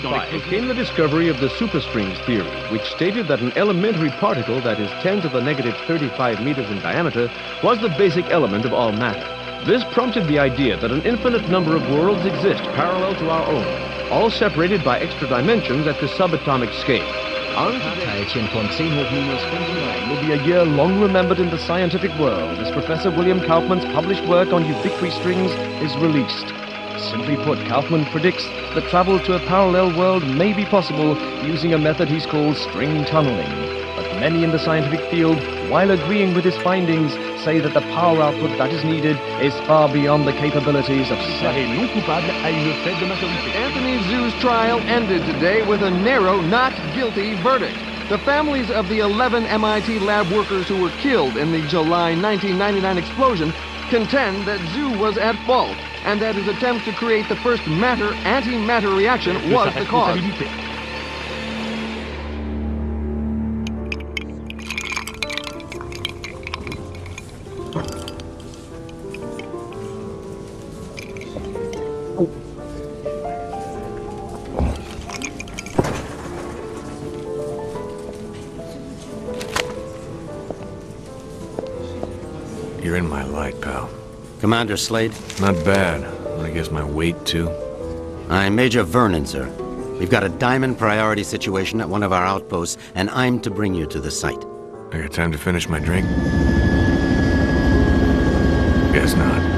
1935 came the discovery of the superstrings theory, which stated that an elementary particle that is 10 to the negative 35 meters in diameter was the basic element of all matter. This prompted the idea that an infinite number of worlds exist parallel to our own, all separated by extra dimensions at the subatomic scale. Teilchen von 10 hoch minus 29 will be a year long remembered in the scientific world as Professor William Kaufman's published work on ubiquitous strings is released. Simply put, Kaufman predicts that travel to a parallel world may be possible using a method he's called string tunneling. But many in the scientific field, while agreeing with his findings, say that the power output that is needed is far beyond the capabilities of non coupable à une faible majorité. Anthony Zhu's trial ended today with a narrow not guilty verdict. The families of the 11 MIT lab workers who were killed in the July 1999 explosion contend that Zhu was at fault and that his attempt to create the first matter-antimatter reaction was the cause. You're in my light, pal. Commander Slade? Not bad. I guess my weight, too. I'm Major Vernon, sir. We've got a diamond priority situation at one of our outposts, and I'm to bring you to the site. I got time to finish my drink? Guess not.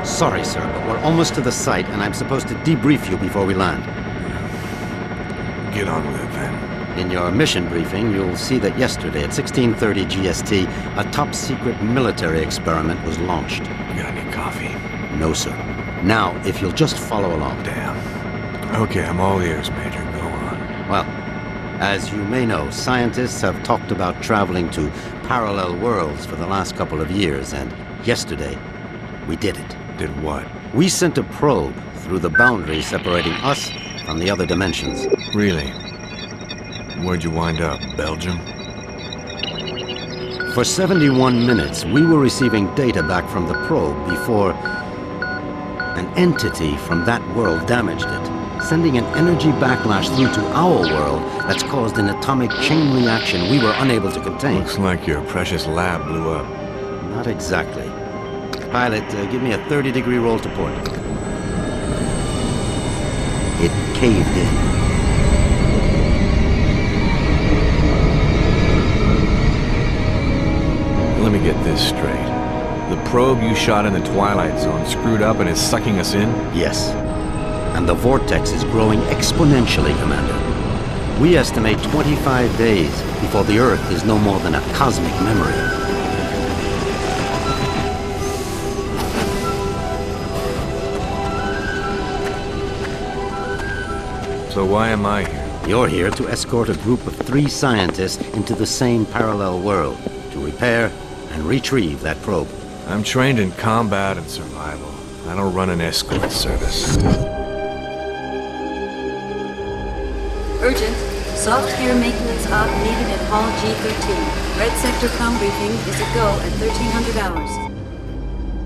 Sorry, sir, but we're almost to the site, and I'm supposed to debrief you before we land. Get on with it, then. In your mission briefing, you'll see that yesterday at 16:30 GST, a top-secret military experiment was launched. You got any coffee? No, sir. Now, if you'll just follow along. Damn. Okay, I'm all ears, Major. Go on. Well, as you may know, scientists have talked about traveling to parallel worlds for the last couple of years, and yesterday, we did it. Did what? We sent a probe through the boundary separating us from the other dimensions. Really? Where'd you wind up? Belgium? For 71 minutes, we were receiving data back from the probe before an entity from that world damaged it, sending an energy backlash through to our world that's caused an atomic chain reaction we were unable to contain. Looks like your precious lab blew up. Not exactly. Pilot, give me a 30-degree roll to port. It caved in. Let me get this straight. The probe you shot in the Twilight Zone screwed up and is sucking us in? Yes. And the vortex is growing exponentially, Commander. We estimate 25 days before the Earth is no more than a cosmic memory. So why am I here? You're here to escort a group of 3 scientists into the same parallel world to repair and retrieve that probe. I'm trained in combat and survival. I don't run an escort service. Urgent. Software maintenance op needed at Hall G13. Red Sector comm briefing is a go at 1300 hours.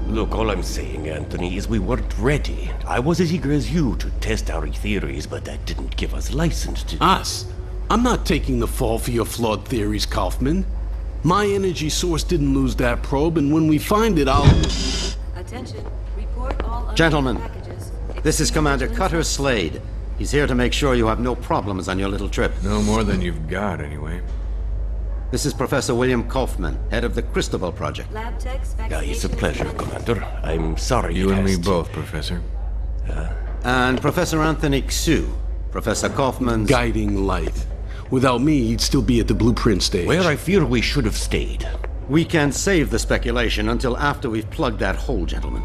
Look, all I'm saying, Anthony, is we weren't ready. I was as eager as you to test our theories, but that didn't give us license to... Us? I'm not taking the fall for your flawed theories, Kaufman. My energy source didn't lose that probe, and when we find it, I'll... Attention. Report all Gentlemen, packages. this is Commander Cutter Slade. He's here to make sure you have no problems on your little trip. No more than you've got, anyway. This is Professor William Kaufman, head of the Cristobal Project. Lab techs, It's a pleasure, Commander. I'm sorry You and me asked. both, Professor. And Professor Anthony Xu, Professor Kaufman's... guiding light. Without me, he'd still be at the blueprint stage. Where I fear we should have stayed. We can save the speculation until after we've plugged that hole, gentlemen.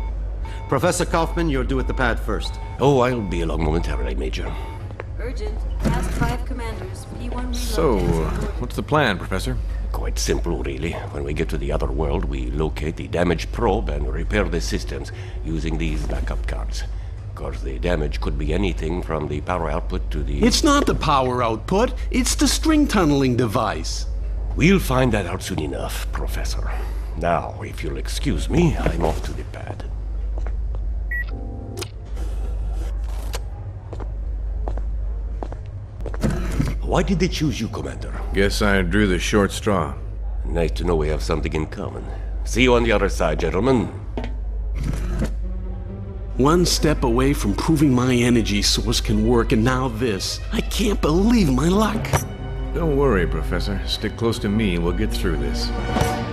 Professor Kaufman, you're due at the pad first. Oh, I'll be along momentarily, Major. Urgent. Task 5 commanders. P1 reload. So, what's the plan, Professor? Quite simple, really. When we get to the other world, we locate the damaged probe and repair the systems using these backup cards. Of course, the damage could be anything from the power output to the... It's not the power output, it's the string tunneling device. We'll find that out soon enough, Professor. Now, if you'll excuse me, I'm off to the pad. Why did they choose you, Commander? Guess I drew the short straw. Nice to know we have something in common. See you on the other side, gentlemen. One step away from proving my energy source can work, and now this. I can't believe my luck. Don't worry, Professor. Stick close to me and we'll get through this.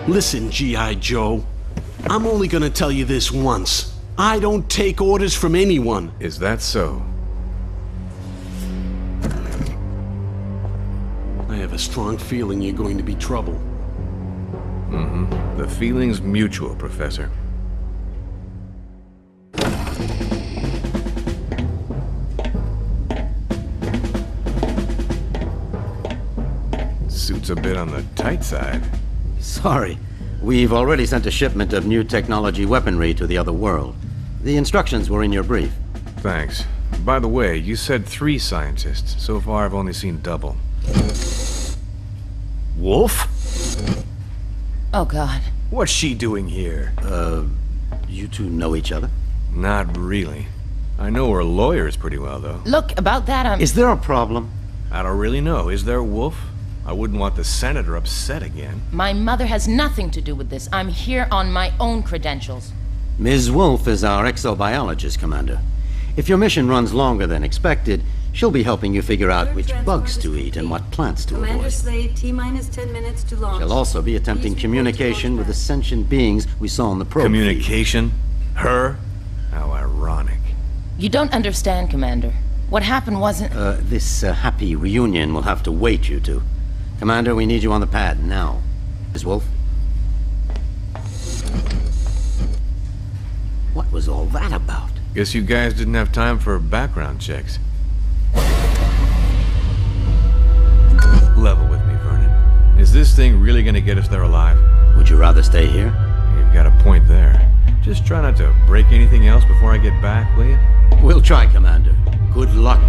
Listen, G.I. Joe. I'm only gonna tell you this once. I don't take orders from anyone. Is that so? I have a strong feeling you're going to be trouble. Mm-hmm. The feeling's mutual, Professor. Suit's a bit on the tight side. Sorry. We've already sent a shipment of new technology weaponry to the other world. The instructions were in your brief. Thanks. By the way, you said 3 scientists. So far, I've only seen double. Wolf? Oh, God. What's she doing here? You two know each other? Not really. I know her lawyers pretty well, though. Look, about that, Is there a problem? I don't really know. Is there, Wolf? I wouldn't want the Senator upset again. My mother has nothing to do with this. I'm here on my own credentials. Ms. Wolf is our exobiologist, Commander. If your mission runs longer than expected, she'll be helping you figure out which bugs to eat and what plants to Commander avoid. Slade, T-minus 10 minutes to launch. She'll also be attempting communication with the sentient beings we saw on the probe. Communication? Her? How ironic. You don't understand, Commander. What happened wasn't... This happy reunion will have to wait, you two. Commander, we need you on the pad now. Ms. Wolf? What was all that about? Guess you guys didn't have time for background checks. Level with me, Vernon. Is this thing really gonna get us there alive? Would you rather stay here? You've got a point there. Just try not to break anything else before I get back, will you? We'll try, Commander. Good luck.